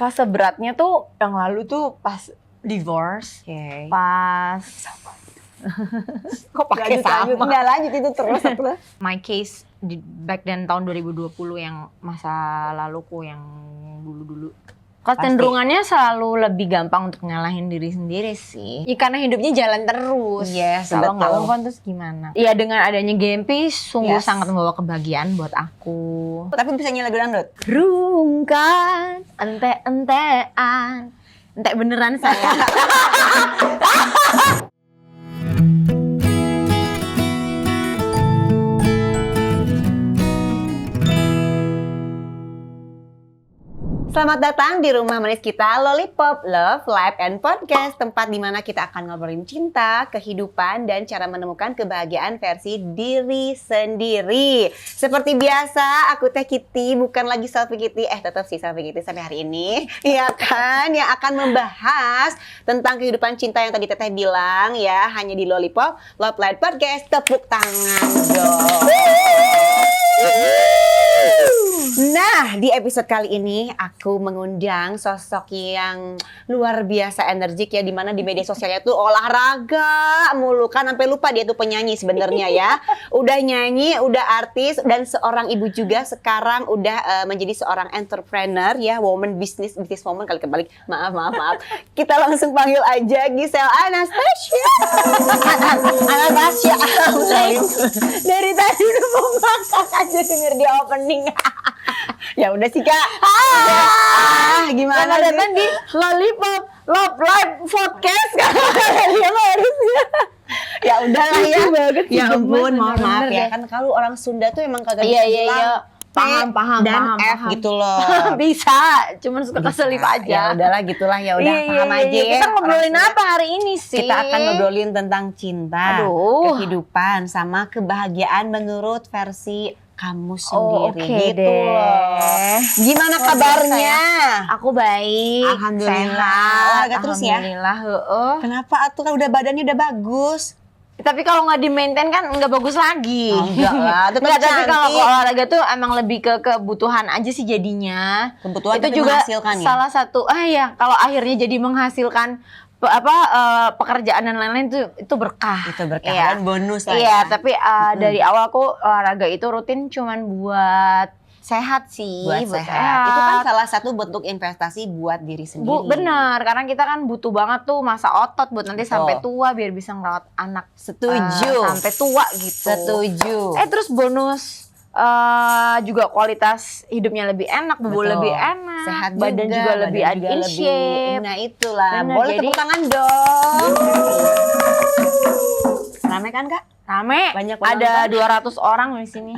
fase beratnya tuh yang lalu tuh pas divorce, pas kok pakai sama? Enggak lanjut itu terus. My case back then tahun 2020 yang masa laluku yang dulu-dulu. Kecenderungannya selalu lebih gampang untuk ngalahin diri sendiri sih. Ya, karena hidupnya jalan terus. Yes, kalau nggak betul. move on terus gimana? Ya dengan adanya Gempi sungguh sangat membawa kebahagiaan buat aku. Tapi bisa nyanyi lagu dangdut? Rungkan, ente-entean. Ente beneran saya. Selamat datang di rumah manis kita, Lollipop, Love, Life, and Podcast. Tempat di mana kita akan ngobrolin cinta, kehidupan, dan cara menemukan kebahagiaan versi diri sendiri. Seperti biasa, aku Teh Kitty, bukan lagi Selfie Kitty. Tetap sih Selfie Kitty sampai hari ini. Iya kan, yang akan membahas tentang kehidupan cinta yang tadi Teteh bilang ya. Hanya di Lollipop, Love, Life, Podcast. Tepuk tangan dong. Nah, di episode kali ini aku mengundang sosok yang luar biasa energik ya, dimana di media sosialnya tuh olahraga mulu kan, sampai lupa dia tuh penyanyi sebenarnya ya. Udah nyanyi, udah artis, dan seorang ibu juga. Sekarang udah menjadi seorang entrepreneur ya, woman business woman kali kebalik. Maaf. Kita langsung panggil aja Giselle Anastasia. Anastasia. Dari tadi udah mau ngakak aja denger di opening. Ya udah sih Kak. Gimana Selamat datang di Lollipop Love Life Podcast. Dia harusnya. Ya udahlah ya. Ya ampun, mohon maaf ya. Ya. Kan kalau orang Sunda tuh emang kagak bisa Iya. bilang Paham dan F paham. gitu loh. Bisa, cuman suka keselip aja. Ya udahlah gitulah, ya udah paham aja ya. Kita ngobrolin Orang apa hari ini sih? Kita akan ngobrolin tentang cinta, kehidupan, sama kebahagiaan menurut versi kamu sendiri. Gitu loh. Gimana kabarnya? Aku baik. Alhamdulillah. Olahraga terus ya? Alhamdulillah. Kenapa atuh kan udah badannya udah bagus? Tapi kalau nggak di-maintain kan nggak bagus lagi. Oh, enggak lah, tetap Nggak, tapi cantik. kalau olahraga tuh emang lebih ke kebutuhan aja sih jadinya. Kebutuhan itu tapi juga menghasilkan ya? salah satu. Ya, kalau akhirnya jadi menghasilkan pekerjaan dan lain-lain itu berkah. Itu berkah Iya. dan bonus lah. Iya, Ya. tapi dari awal aku olahraga itu rutin cuman buat sehat sih. Buat sehat. Itu kan salah satu bentuk investasi buat diri sendiri. Bener, karena kita kan butuh banget tuh masa otot buat nanti sampai tua biar bisa ngerawat anak. Setuju. Sampai tua gitu. Setuju. Terus bonus juga kualitas hidupnya lebih enak, bubuk lebih enak, sehat badan juga lebih in shape. Nah itulah, Bener, boleh tepuk tangan dong. Rame kan Kak? Rame, Banyak ada 200 orang di sini.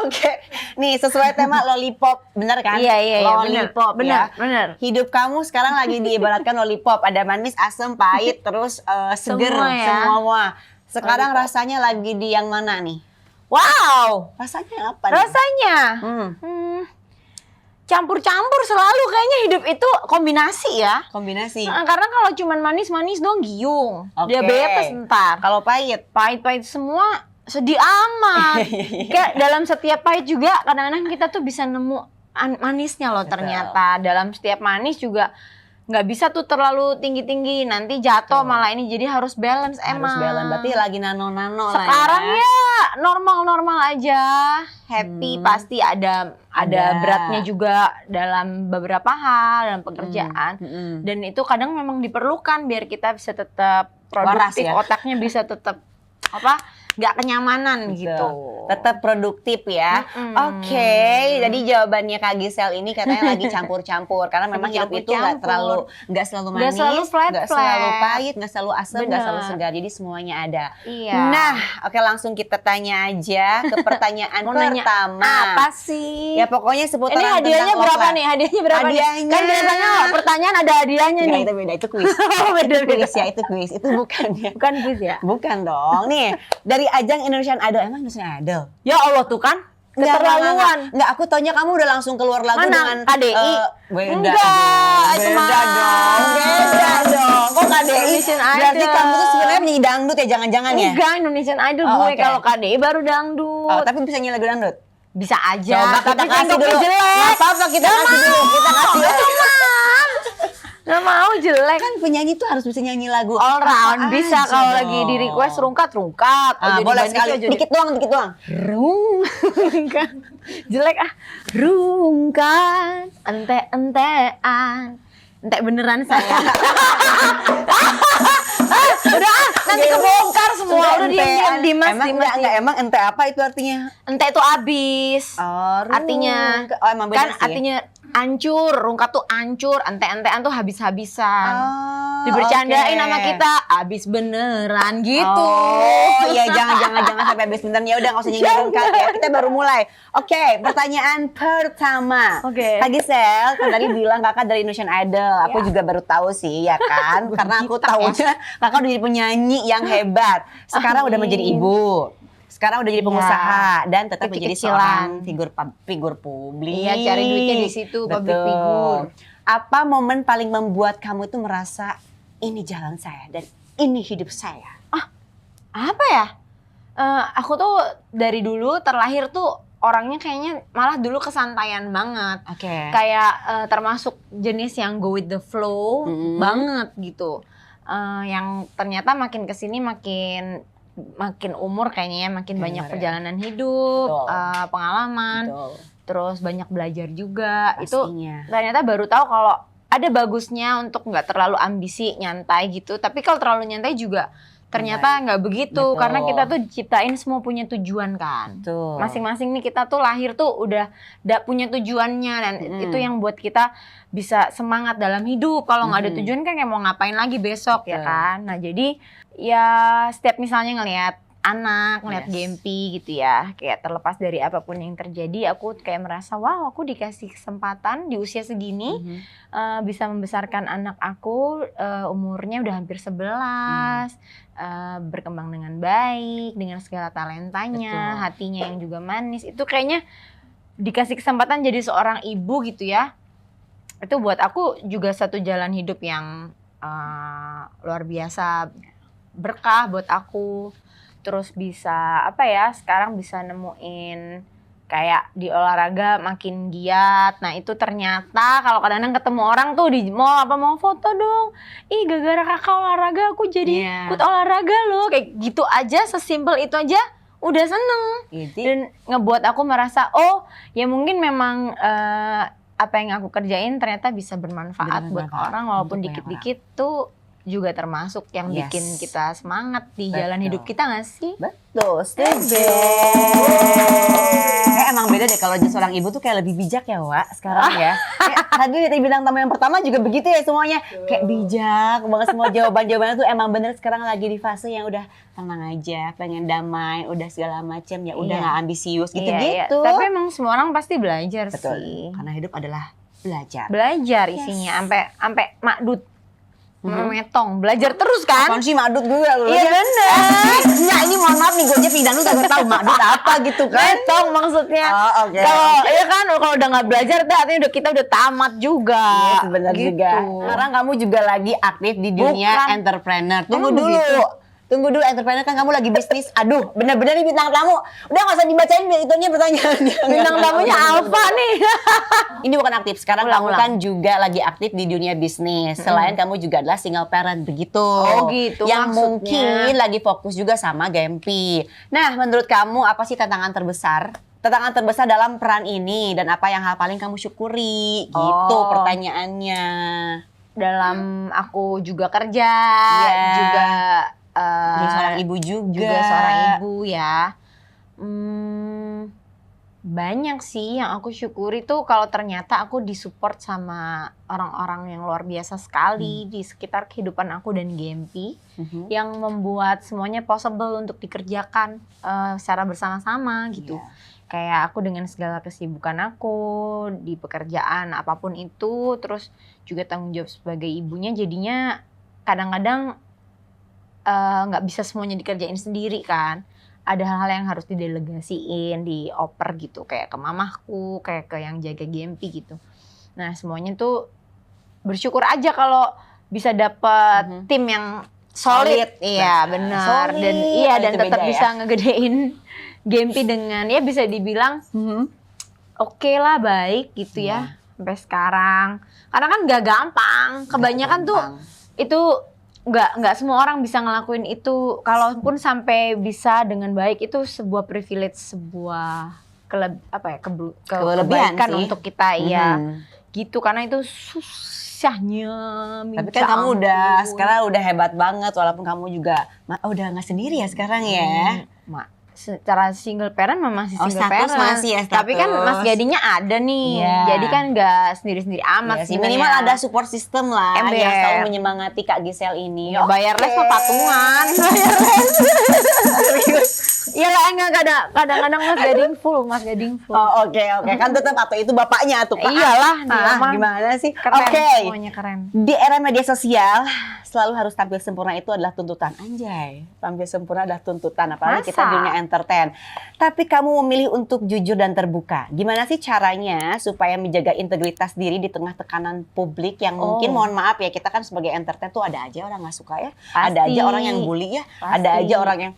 Oke. Nih sesuai tema Lollipop, bener kan? Iya, Lollipop ya. bener. Hidup kamu sekarang lagi diibaratkan lollipop, ada manis, asam, pahit, terus seger, semua. Sekarang rasanya lagi di yang mana nih? Wow, Rasanya apa nih? rasanya campur-campur selalu, kayaknya hidup itu kombinasi ya. Kombinasi. Karena kalau cuman manis-manis dong giung, Oke. diabetes ntar. Kalau pahit? Pahit-pahit semua sedih amat. Kayak dalam setiap pahit juga kadang-kadang kita tuh bisa nemu manisnya loh. Betul. Ternyata dalam setiap manis juga nggak bisa tuh terlalu tinggi-tinggi, nanti jatuh malah ini, jadi harus balance emang. Harus balance, berarti lagi nano-nano lah ya. Sekarang ya normal-normal aja, happy. Pasti ada beratnya juga dalam beberapa hal, dalam pekerjaan. Dan itu kadang memang diperlukan biar kita bisa tetap produktif, Waras ya? otaknya bisa tetap nggak kenyamanan gitu. Tetap produktif ya. Oke, jadi jawabannya Kak Giselle ini katanya lagi campur-campur karena memang hidup itu nggak selalu manis, nggak selalu pahit, nggak selalu asam, nggak selalu segar. Jadi semuanya ada. Iya. Nah, oke langsung kita tanya aja ke pertanyaan pertama. Apa sih? Ya pokoknya seputaran Ini hadiahnya tentang berapa love nih? Hadiahnya berapa Hadiahnya. nih? Kan biasanya pertanyaan ada hadiahnya nih. Itu beda, itu kuis. Beda-beda. Kuis ya, itu kuis. Itu bukan ya. Bukan quiz ya? Bukan dong. Nih, dari ajang Indonesian Idol. Emang Indonesian Idol? Ya Allah tuh kan. Keterlaluan. Enggak, aku taunya kamu udah langsung keluar lagu Mana? dengan KDI? Beda Enggak, itu dong. mah. Beda dong. Kok KDI? Indonesian Berarti Idol. kamu tuh sebenarnya penyanyi dangdut ya, jangan-jangan ya? Enggak, Indonesian Idol Oh, gue. oke. Kalau KDI baru dangdut. Oh, tapi bisa nyanyi lagu dangdut? Bisa aja. Coba kita tapi kasih bentuknya dulu. jelek. Nggak apa-apa, kita kasih dulu. Kita kasih. jelek. Kan penyanyi tuh harus bisa nyanyi lagu All round bisa aja kalau lagi dong. di request rungkat. Boleh sekali, dikit doang. Rungkat. Jelek rungkat, ente-entean. Ente beneran saya. Udah nanti kebongkar semua. Udah diam Mas. Emang ente apa itu artinya? Ente itu abis. Artinya emang beda kan sih. artinya hancur, rungkat tuh hancur, ente-entean tuh habis-habisan. Dibercandain sama kita, abis beneran gitu. Oh iya, jangan sampai habis beneran. Ya udah nggak usah nyanyi rungkat ya. Kita baru mulai. Oke, pertanyaan pertama. Kak Gisel, kan tadi bilang kakak dari Indonesian Idol. Aku juga baru tahu sih, ya kan? Karena aku tahunya kakak udah jadi penyanyi yang hebat. Sekarang udah menjadi ibu. Sekarang udah jadi pengusaha dan tetap menjadi seorang figur publik. Iya, cari duitnya di situ, public figure. Apa momen paling membuat kamu itu merasa ini jalan saya dan ini hidup saya? Apa ya? Aku tuh dari dulu terlahir tuh orangnya kayaknya malah dulu kesantaian banget. Kayak termasuk jenis yang go with the flow banget gitu. Yang ternyata makin kesini makin umur kayaknya ya, makin banyak perjalanan hidup, pengalaman, terus banyak belajar juga. Pastinya. Itu ternyata baru tahu kalau ada bagusnya untuk nggak terlalu ambisi, nyantai gitu. Tapi kalau terlalu nyantai juga ternyata nggak begitu. Karena kita tuh diciptain semua punya tujuan kan. Masing-masing nih kita tuh lahir tuh udah punya tujuannya dan itu yang buat kita bisa semangat dalam hidup. Kalau nggak ada tujuan kan kayak mau ngapain lagi besok ya kan. Nah jadi ya setiap misalnya ngelihat anak, ngelihat Gempi gitu ya, kayak terlepas dari apapun yang terjadi, aku kayak merasa wow, aku dikasih kesempatan di usia segini bisa membesarkan anak aku, umurnya udah hampir 11, berkembang dengan baik, dengan segala talentanya, hatinya yang juga manis. Itu kayaknya dikasih kesempatan jadi seorang ibu gitu ya. Itu buat aku juga satu jalan hidup yang luar biasa, berkah buat aku. Terus bisa sekarang bisa nemuin kayak di olahraga makin giat. Nah itu ternyata kalau kadang-kadang ketemu orang tuh di mall mau foto dong. Ih gara-gara kakak olahraga aku jadi ikut olahraga loh. Kayak gitu aja, sesimpel itu aja udah seneng. Dan ngebuat aku merasa oh ya mungkin memang apa yang aku kerjain ternyata bisa bermanfaat buat orang walaupun dikit-dikit tuh juga termasuk yang bikin kita semangat di jalan hidup kita nggak sih? Betul, setuju. Emang beda deh kalau jadi seorang ibu tuh kayak lebih bijak ya Wak sekarang ya. Tadi di bidang tamu yang pertama juga begitu ya semuanya. Kayak bijak banget semua jawaban-jawabannya tuh emang bener sekarang lagi di fase yang udah tenang aja, pengen damai, udah segala macam ya udah nggak ambisius gitu-gitu. Tapi emang semua orang pasti belajar sih. Karena hidup adalah belajar. Belajar isinya sampai makdut. Metong, belajar terus kan? Apaan sih makdut juga lu? Iya bener. Nah ini mohon maaf nih gue aja pidang lu gak tahu makdut apa gitu kan? Metong maksudnya. Kalau ya kan kalau udah nggak belajar artinya kita udah tamat juga. Iya sebenarnya gitu. juga. Sekarang kamu juga lagi aktif di dunia entrepreneur. Tunggu dulu entrepreneur kan kamu lagi bisnis. Aduh, bener-bener nih bintang tamu. Udah gak usah dibacain itunya pertanyaannya. Bintang tamunya Alfa nih. Ini bukan aktif. Sekarang kamu kan juga lagi aktif di dunia bisnis. Selain kamu juga adalah single parent begitu. Oh gitu. Yang maksudnya mungkin lagi fokus juga sama Gempi. Nah, menurut kamu apa sih tantangan terbesar? Tantangan terbesar dalam peran ini dan apa yang hal paling kamu syukuri? Gitu pertanyaannya. Dalam aku juga kerja, juga jadi seorang ibu juga seorang ibu ya. Banyak sih yang aku syukuri tuh kalau ternyata aku disupport sama orang-orang yang luar biasa sekali di sekitar kehidupan aku dan Gempi yang membuat semuanya possible untuk dikerjakan secara bersama-sama gitu. Kayak aku dengan segala kesibukan aku di pekerjaan apapun itu, terus juga tanggung jawab sebagai ibunya jadinya kadang-kadang nggak bisa semuanya dikerjain sendiri kan. Ada hal-hal yang harus didelegasiin, dioper gitu. Kayak ke mamahku, kayak ke yang jaga Gempi gitu. Nah semuanya tuh bersyukur aja kalau bisa dapet tim yang solid. Iya benar. Dan tetap bisa ngegedein Gempi dengan ya bisa dibilang oke lah baik gitu ya. Sampai sekarang Karena kan nggak gampang. Kebanyakan tuh itu nggak semua orang bisa ngelakuin itu. Kalaupun sampai bisa dengan baik, itu sebuah privilege, sebuah kebaikan untuk kita ya. Gitu, karena itu susahnya tapi kan kamu sekarang udah hebat banget, walaupun kamu juga udah nggak sendiri ya sekarang ya. Secara single parent masih single parent masih ya, tapi kan Mas Gadingnya ada nih, jadi kan nggak sendiri-sendiri amat sih. Minimal ada support system lah yang selalu menyemangati Kak Gisel ini. Bayar les mah patungan. Iya lah, enggak, kadang-kadang Mas Gading full. Oh, oke. Kan tetap atau itu bapaknya tuh Kak. Iyalah, gimana sih? Semuanya keren. Di era media sosial selalu harus tampil sempurna, itu adalah tuntutan. Anjay, tampil sempurna adalah tuntutan, apalagi kita dunia entertain. Tapi kamu memilih untuk jujur dan terbuka. Gimana sih caranya supaya menjaga integritas diri di tengah tekanan publik yang mungkin, mohon maaf ya, kita kan sebagai entertain tuh ada aja orang nggak suka ya. Ada aja orang yang bully ya. Ada aja orang yang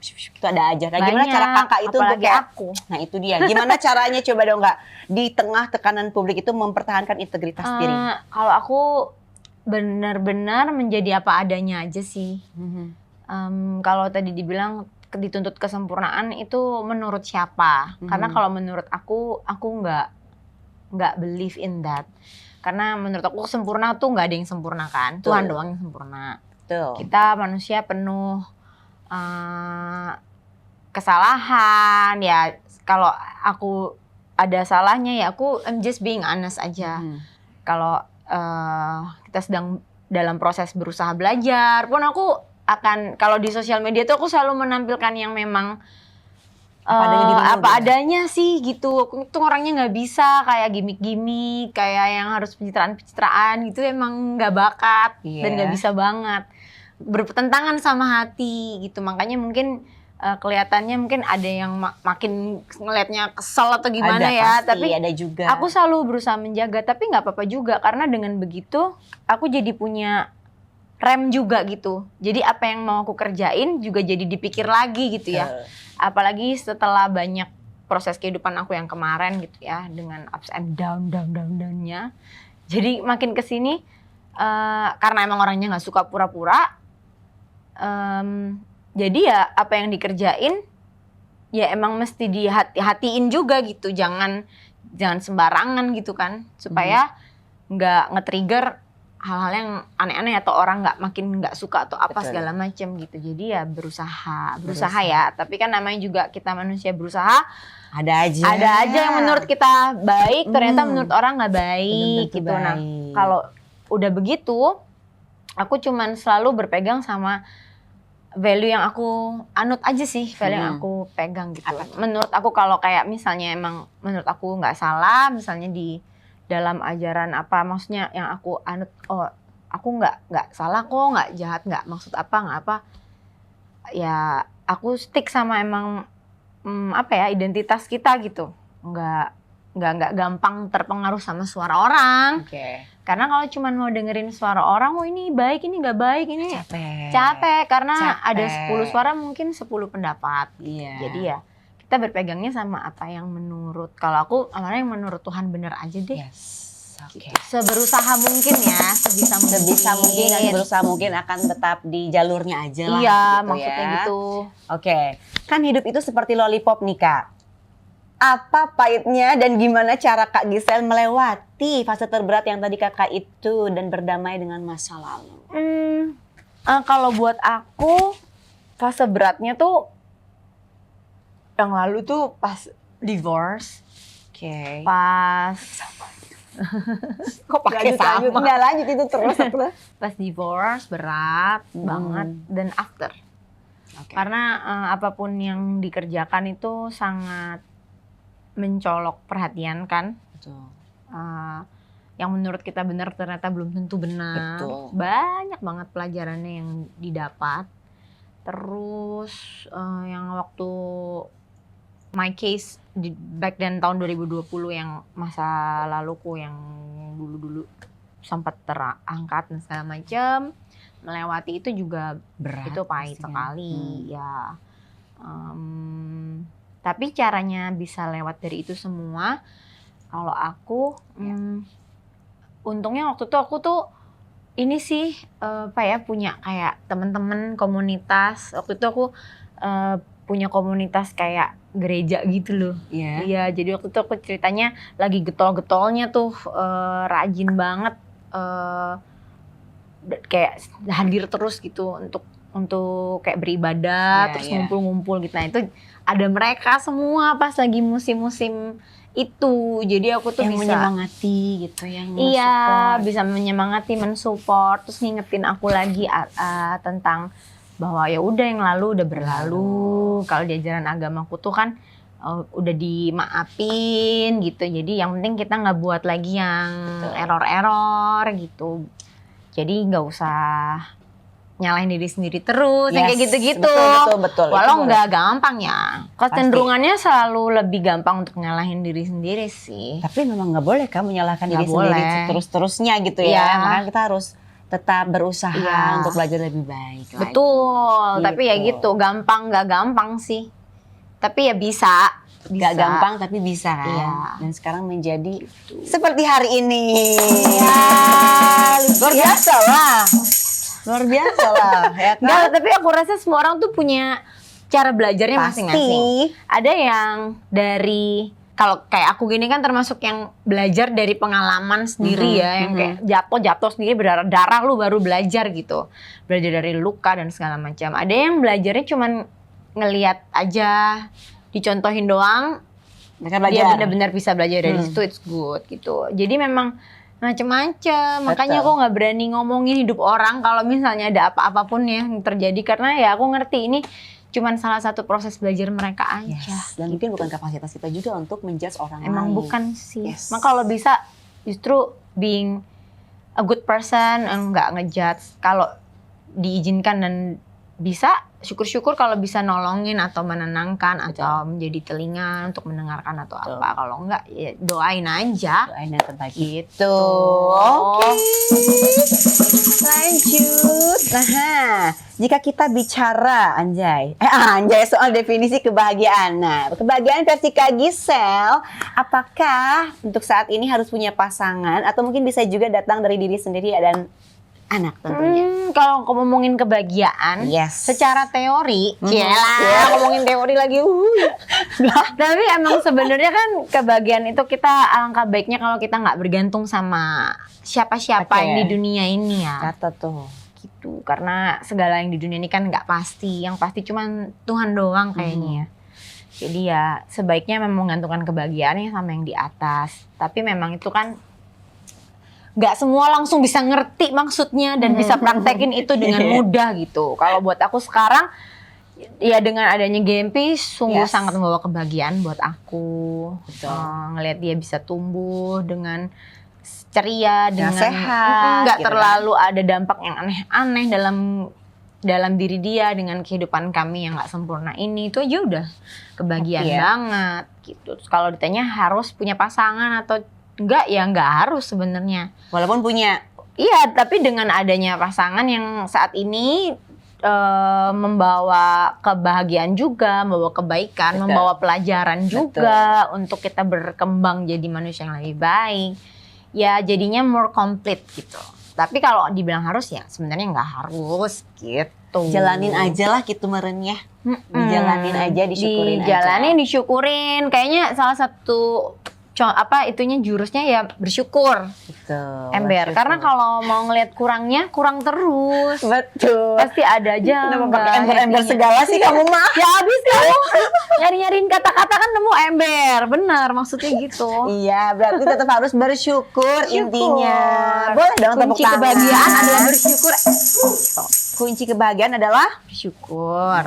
itu ada aja. Nah, gimana cara kakak itu untuk aku? Nah, itu dia. Gimana caranya, coba dong Kak, di tengah tekanan publik itu mempertahankan integritas diri? Kalau aku benar-benar menjadi apa adanya aja sih. Kalau tadi dibilang dituntut kesempurnaan, itu menurut siapa? Karena kalau menurut aku nggak believe in that. Karena menurut aku sempurna tuh nggak ada yang sempurna kan. Tuhan doang yang sempurna. Kita manusia penuh kesalahan ya. Kalau aku ada salahnya ya I'm just being honest aja. Kalau kita sedang dalam proses berusaha belajar pun, aku akan, kalau di sosial media tuh aku selalu menampilkan yang memang apa adanya sih gitu. Aku tuh orangnya nggak bisa kayak gimmick-gimmick, kayak yang harus pencitraan gitu, emang nggak bakat dan nggak bisa banget, bertentangan sama hati gitu. Makanya mungkin kelihatannya mungkin ada yang makin ngelihatnya kesel atau gimana ya, tapi ada juga. Aku selalu berusaha menjaga, tapi nggak apa-apa juga, karena dengan begitu aku jadi punya rem juga gitu. Jadi apa yang mau aku kerjain juga jadi dipikir lagi gitu ya. Apalagi setelah banyak proses kehidupan aku yang kemarin gitu ya, dengan ups and down-nya. Jadi makin kesini karena emang orangnya nggak suka pura-pura. Jadi ya apa yang dikerjain ya emang mesti dihati-hatiin juga gitu, jangan sembarangan gitu kan, supaya nggak nge-trigger hal-hal yang aneh-aneh atau orang makin nggak suka atau apa segala macam gitu. Jadi ya berusaha ya, tapi kan namanya juga kita manusia, berusaha ada aja yang menurut kita baik ternyata menurut orang nggak baik gitu. Nah kalau udah begitu, aku cuman selalu berpegang sama value yang aku anut aja sih, value yang aku pegang gitu. Menurut aku kalau kayak misalnya emang menurut aku nggak salah, misalnya di dalam ajaran apa, maksudnya yang aku anut, aku nggak salah kok, nggak jahat, nggak maksud apa, ya aku stick sama emang identitas kita gitu, nggak gampang terpengaruh sama suara orang. Karena kalau cuma mau dengerin suara orang, ini baik, ini nggak baik, ini capek. Karena ada 10 suara mungkin 10 pendapat. Jadi ya kita berpegangnya sama apa yang menurut, kalau aku yang menurut Tuhan bener aja deh. Seberusaha mungkin ya, sebisa mungkin dan berusaha mungkin akan tetap di jalurnya aja lah. Iya, gitu maksudnya ya. gitu. Kan hidup itu seperti lollipop nih Kak. Apa pahitnya dan gimana cara Kak Gisel melewati fase terberat yang tadi kakak itu dan berdamai dengan masa lalu? Kalau buat aku fase beratnya tuh yang lalu tuh pas divorce. Pas kok pakai sama? Lanjut itu terus. Pas divorce berat banget, dan after. Karena apapun yang dikerjakan itu sangat mencolok perhatian kan. Yang menurut kita benar ternyata belum tentu benar. Banyak banget pelajarannya yang didapat. Terus yang waktu my case back then tahun 2020, yang masa laluku yang dulu sempat terangkat dan segala macam, melewati itu juga berat, itu pahit sekali ya. Tapi caranya bisa lewat dari itu semua, kalau aku untungnya waktu itu aku tuh ini sih punya kayak teman-teman komunitas. Waktu itu aku punya komunitas kayak gereja gitu loh. Iya, jadi waktu itu aku ceritanya lagi getol-getolnya tuh rajin banget kayak hadir terus gitu untuk kayak beribadah, terus ngumpul-ngumpul gitu. Nah itu ada mereka semua pas lagi musim-musim itu, jadi aku tuh yang bisa menyemangati gitu, yang bisa menyemangati, mensupport, terus ngingetin aku lagi tentang bahwa ya udah yang lalu udah berlalu. Kalau di ajaran agamaku tuh kan udah dimaafin gitu, jadi yang penting kita nggak buat lagi yang error-error gitu. Jadi nggak usah nyalahin diri sendiri terus, yang kayak gitu-gitu. Betul. Walau nggak gampang ya. Kecenderungannya selalu lebih gampang untuk nyalahin diri sendiri sih. Tapi memang nggak boleh kan menyalahkan diri sendiri terus-terusnya gitu ya. Makanya kita harus tetap berusaha untuk belajar lebih baik. Betul. Gitu. Tapi ya gitu, nggak gampang sih. Tapi ya bisa. Gak gampang tapi bisa kan. Iya. Dan sekarang menjadi seperti hari ini. Luar biasa lah. Luar biasa lah ya kan? Nggak, tapi aku rasa semua orang tuh punya cara belajarnya masing-masing. Ada yang dari, kalau kayak aku gini kan termasuk yang belajar dari pengalaman sendiri ya, yang kayak jatuh sendiri berdarah-darah lu baru belajar gitu. Belajar dari luka dan segala macam. Ada yang belajarnya cuman ngelihat aja, dicontohin doang, dia benar-benar bisa belajar dari situ, it's good gitu. Jadi memang macem-macem, makanya aku nggak berani ngomongin hidup orang kalau misalnya ada apa-apapun yang terjadi, karena ya aku ngerti ini cuman salah satu proses belajar mereka aja. Dan mungkin bukan kapasitas kita juga untuk menjudge orang lain. Emang bukan sih. Maka kalau bisa justru being a good person, nggak ngejudge. Kalau diizinkan dan bisa, syukur-syukur kalau bisa nolongin atau menenangkan atau menjadi telinga untuk mendengarkan atau apa. Kalau enggak ya doain aja. Doain yang terbaik gitu. Oke. Lanjut. Nah, jika kita bicara anjay soal definisi kebahagiaan. Nah, kebahagiaan versi Kak Gisel, apakah untuk saat ini harus punya pasangan atau mungkin bisa juga datang dari diri sendiri dan anak tentunya? Kalau ngomongin kebahagiaan, secara teori, ngomongin teori lagi. Tapi emang sebenarnya kan kebahagiaan itu kita alangkah baiknya kalau kita nggak bergantung sama siapa-siapa yang di dunia ini ya. Kata tuh. Gitu. Karena segala yang di dunia ini kan nggak pasti. Yang pasti cuman Tuhan doang kayaknya. Jadi ya sebaiknya memang menggantungkan kebahagiaannya sama yang di atas. Tapi memang itu kan nggak semua langsung bisa ngerti maksudnya dan bisa praktekin itu dengan mudah gitu. Kalau buat aku sekarang, ya dengan adanya GMP sungguh sangat membawa kebahagiaan buat aku. Ngelihat dia bisa tumbuh dengan ceria, dengan sehat, nggak terlalu ada dampak yang aneh-aneh dalam diri dia dengan kehidupan kami yang nggak sempurna ini. Itu aja udah kebahagiaan banget gitu. Kalau ditanya harus punya pasangan atau enggak, ya enggak harus sebenarnya. Walaupun punya. Iya, tapi dengan adanya pasangan yang saat ini membawa kebahagiaan juga, membawa kebaikan, membawa pelajaran juga untuk kita berkembang jadi manusia yang lebih baik. Ya jadinya more complete gitu. Tapi kalau dibilang harus ya sebenarnya nggak harus gitu. Jalanin aja lah gitu merennya. Dijalanin aja, disyukurin Dijalanin, disyukurin. Kayaknya salah satu jurusnya ya bersyukur. Betul. Ember. Karena kalau mau ngelihat kurangnya, kurang terus. Betul. Pasti ada aja. Udah pakai ember-ember segala sih kamu mah. Ya habis kamu nyari-nyariin kata-kata kan nemu ember. Benar, maksudnya gitu. Iya, berarti tetap harus bersyukur intinya. Boleh dong tepuk tangan. Kunci kebahagiaan adalah bersyukur. Kunci kebahagiaan adalah bersyukur.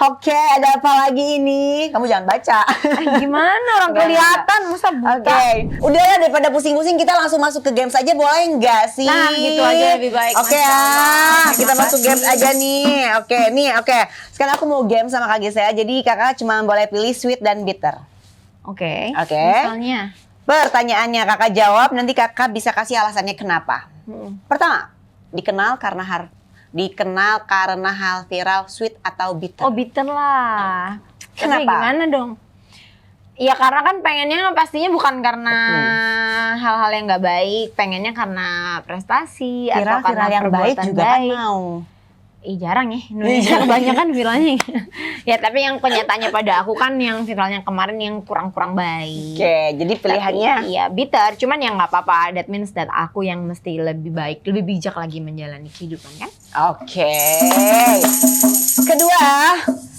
Oke, ada apa lagi ini? Kamu jangan baca. Gimana orang kelihatan masa buta. Udah lah, daripada pusing-pusing kita langsung masuk ke games aja, boleh nggak sih? Nah, gitu aja lebih baik. Kita masuk games aja nih. Oke. Sekarang aku mau game sama Kak Gisel. Jadi kakak cuma boleh pilih sweet dan bitter. Oke. Misalnya? Pertanyaannya kakak jawab, nanti kakak bisa kasih alasannya kenapa. Pertama, dikenal karena hal viral, sweet atau bitter? Oh, bitter lah. Kenapa? Gimana dong? Ya karena kan pengennya pastinya bukan karena hal-hal yang nggak baik, pengennya karena prestasi atau karena yang baik perbuatan juga baik. kan mau. Jarang ya, Indonesia kebanyakan viralnya. Ya tapi yang kenyataannya pada aku kan yang viralnya kemarin yang kurang-kurang baik. Oke, jadi pilihannya Iya bitter, cuman ya nggak apa-apa. That means that aku yang mesti lebih baik, lebih bijak lagi menjalani kehidupan kan. oke. Kedua,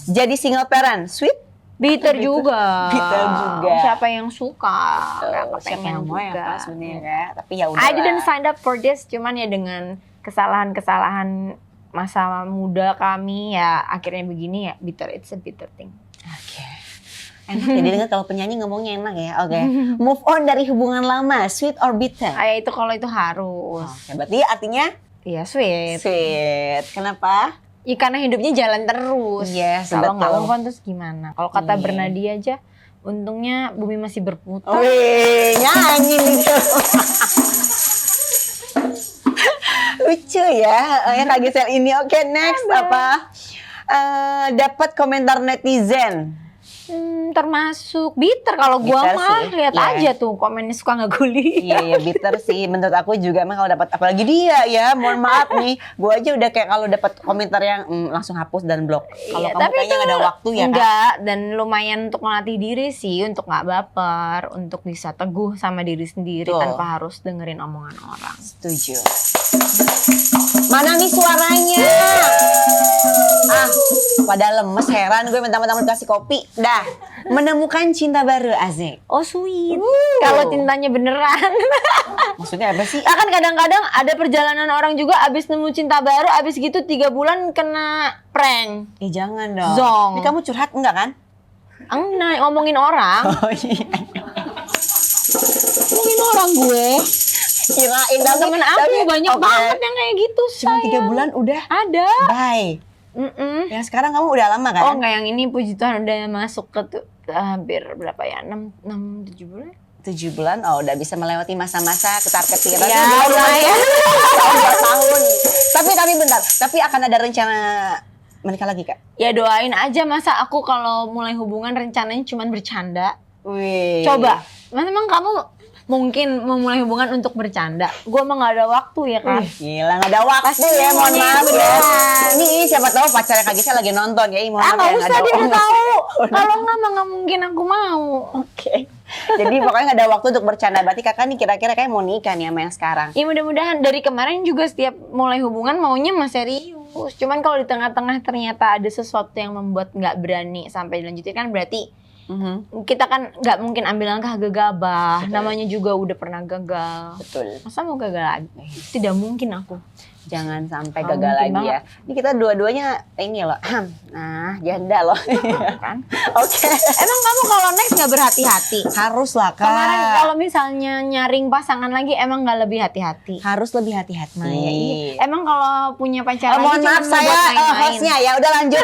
jadi single parent, sweet. Bitter juga. Bitter juga. Siapa yang suka? Nggak Siapa pengen yang mau ya juga. Kak sebenarnya, tapi ya udah. I didn't sign up for this, cuman ya dengan kesalahan-kesalahan masa muda kami ya akhirnya begini ya bitter, it's a bitter thing. Oke. Enak ya dengar kalau penyanyi ngomongnya enak ya. Oke. Move on dari hubungan lama, sweet or bitter? Itu kalau itu harus. Oke, berarti artinya Iya sweet. sweet. Kenapa? Ya karena hidupnya jalan terus. Yes, Kalau nggak betul. move on terus gimana? Kalau kata Iya. Bernadi aja, untungnya bumi masih berputar. Wih, nyanyi nih. Lucu ya, yang Kak Gisel ini. Oke, next apa? Dapat komentar netizen. Termasuk bitter kalau gua Bitter mah sih, lihat iya. aja tuh komennya suka ngeguli. Iya, bitter sih. Menurut aku juga emang kalau dapat apalagi dia ya. Mohon maaf nih, gua aja udah kayak kalau dapat komentar yang langsung hapus dan blok. Kalau kamu kayaknya nggak ada waktu ya, Kak? Enggak, dan lumayan untuk melatih diri sih, untuk nggak baper, untuk bisa teguh sama diri sendiri Betul. tanpa harus dengerin omongan orang. Setuju. Mana nih suaranya? Pada lemes, heran gue mentang-mentang mau kasih kopi. Dah, menemukan cinta baru, Azik. Oh sweet. Kalau cintanya beneran. Maksudnya apa sih? Kan kadang-kadang ada perjalanan orang juga abis nemu cinta baru, abis gitu 3 bulan kena prank. Jangan dong. Zong. Ini kamu curhat enggak kan? Enggak, ngomongin orang. Oh iya. Ngomongin orang gue. Kirain Temen-temen aku banyak banget yang kayak gitu, Cuma 3 sayang. bulan udah Ada. bye. Yang sekarang kamu udah lama kan? Oh enggak, yang ini puji Tuhan udah masuk ke hampir berapa ya? 7 bulan? 7 bulan, oh udah bisa melewati masa-masa ketar-ketir. Ya, lumayan. Tahun 2 tahun. Tapi bentar, tapi akan ada rencana menikah lagi, Kak? Ya doain aja, masa aku kalau mulai hubungan rencananya cuma bercanda. Wih. Coba, memang kamu mungkin memulai hubungan untuk bercanda. Gua mah gak ada waktu ya kan. Gila, gak ada waktu ya, mohon maaf ya. Ini siapa tahu pacarnya Kak Gisel lagi nonton ya, mohon maaf Gak ya. usah, dia udah tahu. Kalau nggak mah nggak mungkin aku mau. Oke. Jadi pokoknya gak ada waktu untuk bercanda. Berarti kakak nih kira-kira kayak mau nikah nih sama yang sekarang. Ya mudah-mudahan. Dari kemarin juga setiap mulai hubungan maunya mah serius. Cuman kalau di tengah-tengah ternyata ada sesuatu yang membuat nggak berani sampai dilanjutin, kan berarti kita kan nggak mungkin ambil langkah gegabah. Namanya juga udah pernah gagal. Betul. Masa mau gagal lagi? Tidak mungkin aku. Jangan sampai Nggak gagal mungkin lagi ya. Ini kita dua-duanya ini loh. Nah, janda loh. Kan? Oke. Emang kamu kalau next nggak berhati-hati? Harus lah, Kak. Kemarin kalau misalnya nyaring pasangan lagi emang nggak lebih hati-hati? Harus lebih hati-hati. Nah, ya iya. Emang kalau punya pacar lagi Mohon cuma maaf mau saya buat main-main. hostnya ya. Udah lanjut.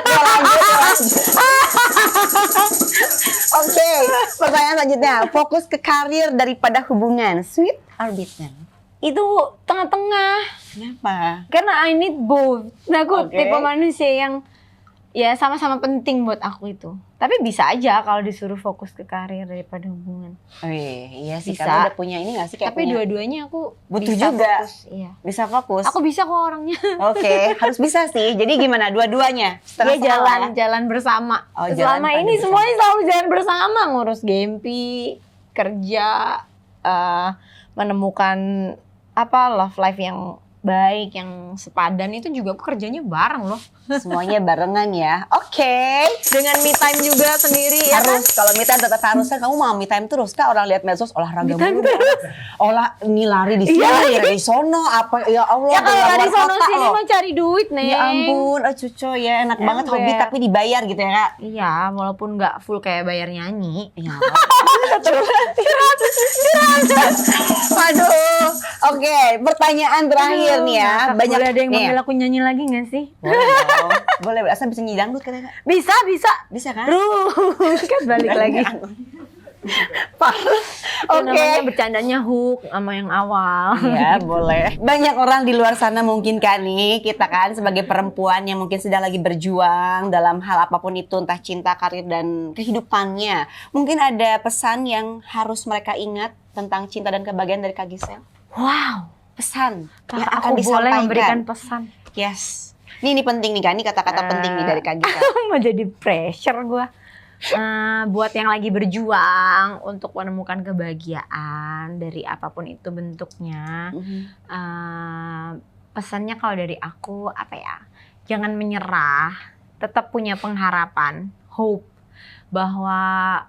Oke, pertanyaan selanjutnya. Fokus ke karir daripada hubungan. Sweet or bitter? Itu tengah-tengah. Kenapa? Karena I need both. Nah, aku Oke. tipe manusia yang ya sama-sama penting buat aku itu. Tapi bisa aja kalau disuruh fokus ke karir daripada hubungan. Oh iya sih, Bisa. karena udah punya ini gak sih? Kayak Tapi punya- dua-duanya aku Butuh bisa juga. fokus. Iya. bisa fokus. Aku bisa kok orangnya. Oke, harus bisa sih. Jadi gimana? Dua-duanya? Dia Setengah-setengah jalan bersama. Oh, jalan Selama padu ini bersama. semuanya selalu jalan bersama, ngurus Gempi, kerja, menemukan love life yang baik, yang sepadan, itu juga aku kerjanya bareng loh. Semuanya barengan ya. Oke. Dengan me time juga sendiri ya kan? Harus, kalau me time tetap harus kan. Kamu mau me time terus Kak? Orang lihat medsos olahraga Me time mulu. Ini lari di sini, lari di sono, apa ya Allah. Ya kalau luar dari sono kota sini loh. mah cari duit, Neng. Ya ampun, cucu ya enak banget Ember. hobi tapi dibayar gitu ya Kak. Iya, walaupun nggak full kayak bayar nyanyi. Ya. Aduh. Oke, pertanyaan terakhir nih ya. Ngakak. Banyak Boleh ada yang nih. manggil aku nyanyi lagi nggak sih? Boleh dong. Boleh, asal bisa nyanyi dangdut kan Kak? Bisa. Bisa kan? Kan balik lagi. Itu namanya bercandanya hook sama yang awal. Iya, boleh. Banyak orang di luar sana mungkin kan nih, kita kan sebagai perempuan yang mungkin sedang lagi berjuang dalam hal apapun itu, entah cinta, karir, dan kehidupannya. Mungkin ada pesan yang harus mereka ingat tentang cinta dan kebahagiaan dari Kak Gisel? Wow, Pesan yang aku akan boleh disampaikan. memberikan pesan. Yes. Ini penting nih kan, ini kata-kata penting nih dari Kak Gisel. Mau jadi pressure gue. Buat yang lagi berjuang untuk menemukan kebahagiaan dari apapun itu bentuknya, pesannya kalau dari aku apa ya, jangan menyerah, tetap punya pengharapan, hope bahwa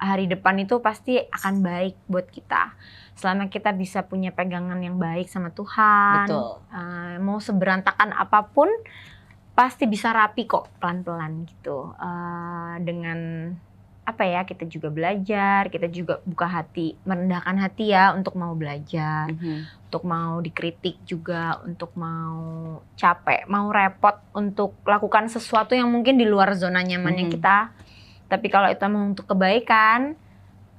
hari depan itu pasti akan baik buat kita selama kita bisa punya pegangan yang baik sama Tuhan. Betul. Mau seberantakan apapun pasti bisa rapi kok pelan-pelan gitu. Dengan apa ya, kita juga belajar, kita juga buka hati, merendahkan hati ya untuk mau belajar, untuk mau dikritik juga, untuk mau capek, mau repot untuk lakukan sesuatu yang mungkin di luar zona nyamannya kita. Tapi kalau itu mau untuk kebaikan,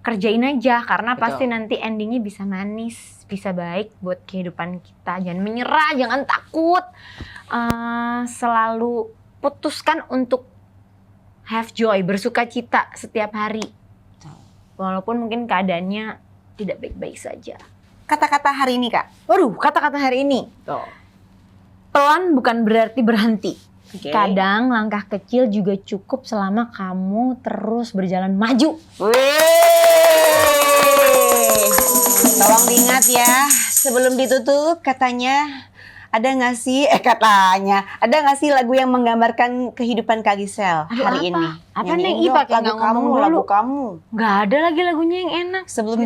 kerjain aja karena pasti nanti endingnya bisa manis, bisa baik buat kehidupan kita. Jangan menyerah, jangan takut. Selalu putuskan untuk have joy, bersuka cita setiap hari. Walaupun mungkin keadaannya tidak baik-baik saja. Kata-kata hari ini, Kak. Waduh, kata-kata hari ini. Pelan bukan berarti berhenti. Kadang langkah kecil juga cukup selama kamu terus berjalan maju. Tolong diingat ya, sebelum ditutup katanya ada nggak sih lagu yang menggambarkan kehidupan Kak Gisel hari ini? Apa nih pakai lagu kamu, lagu kamu. Nggak ada lagi lagunya yang enak. Sebelum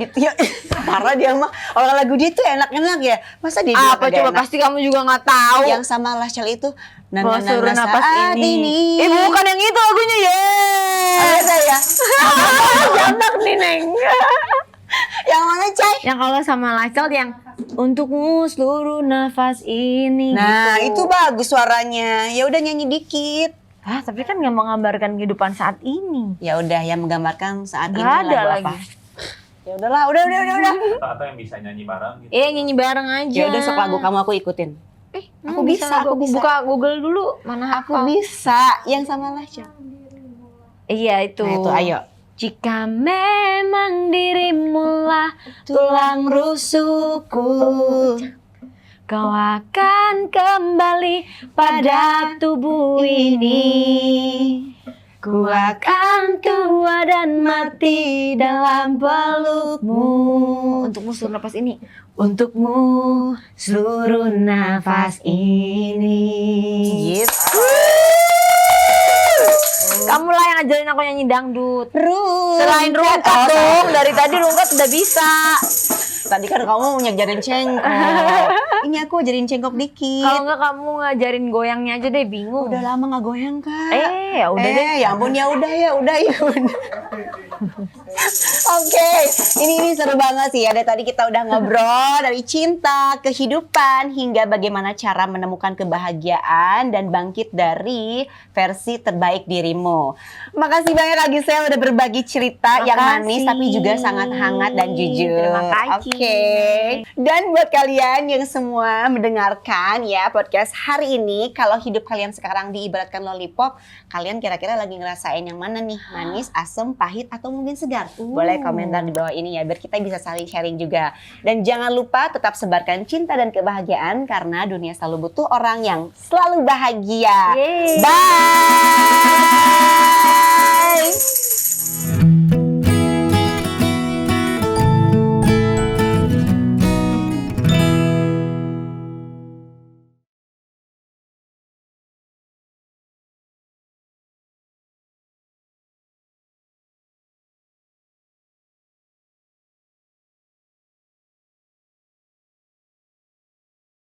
parah dia mah, orang lagu dia tuh enak-enak ya. Masa dia apa coba enak? Pasti kamu juga nggak tahu. Yang sama Lachel itu suruh napas ini. Bukan yang itu lagunya ya. Ada ya. Jangan nih Neng. Yang mana Cai? Yang kalau sama Lachel yang untukmu seluruh nafas ini. Nah gitu. Itu bagus suaranya. Ya udah nyanyi dikit. Tapi kan nggak menggambarkan kehidupan saat ini. Ya udah yang menggambarkan saat ini ada lagu lagi. Apa? Ya udahlah, udah. Atau yang bisa nyanyi bareng gitu. Nyanyi bareng aja. Ya udah sok lagu kamu aku ikutin. Aku bisa. Buka Google dulu. Mana aku bisa. Yang sama Lachel. Iya itu. Nah, itu ayo. Jika memang dirimulah tulang rusukku, kau akan kembali pada tubuh ini. Ku akan tua dan mati dalam pelukmu. Untukmu seluruh nafas ini. Untukmu seluruh nafas ini. Gitu. Kamu lah yang ngajarin aku nyanyi dangdut. Selain Rungkat dong. Dari tadi Rungkat udah bisa. Tadi kan kamu mau ngajarin cengkok. Ini aku ajarin cengkok dikit. Kalau enggak kamu ngajarin goyangnya aja deh, bingung. Udah lama nggak goyang Kak. Ya udah deh. Ya ampun, ya udah. Oke, ini seru banget sih ya. Dari tadi kita udah ngobrol dari cinta, kehidupan, hingga bagaimana cara menemukan kebahagiaan dan bangkit dari versi terbaik dirimu. Makasih banyak Kak Gisel udah berbagi cerita yang manis tapi juga sangat hangat dan jujur. Terima kasih. Oke. Dan buat kalian yang semua mendengarkan ya podcast hari ini, kalau hidup kalian sekarang diibaratkan lollipop, kalian kira-kira lagi ngerasain yang mana nih? Manis, asam, pahit, atau mungkin segar? Boleh komentar di bawah ini ya, biar kita bisa saling sharing juga. Dan jangan lupa tetap sebarkan cinta dan kebahagiaan karena dunia selalu butuh orang yang selalu bahagia. Yeay. Bye!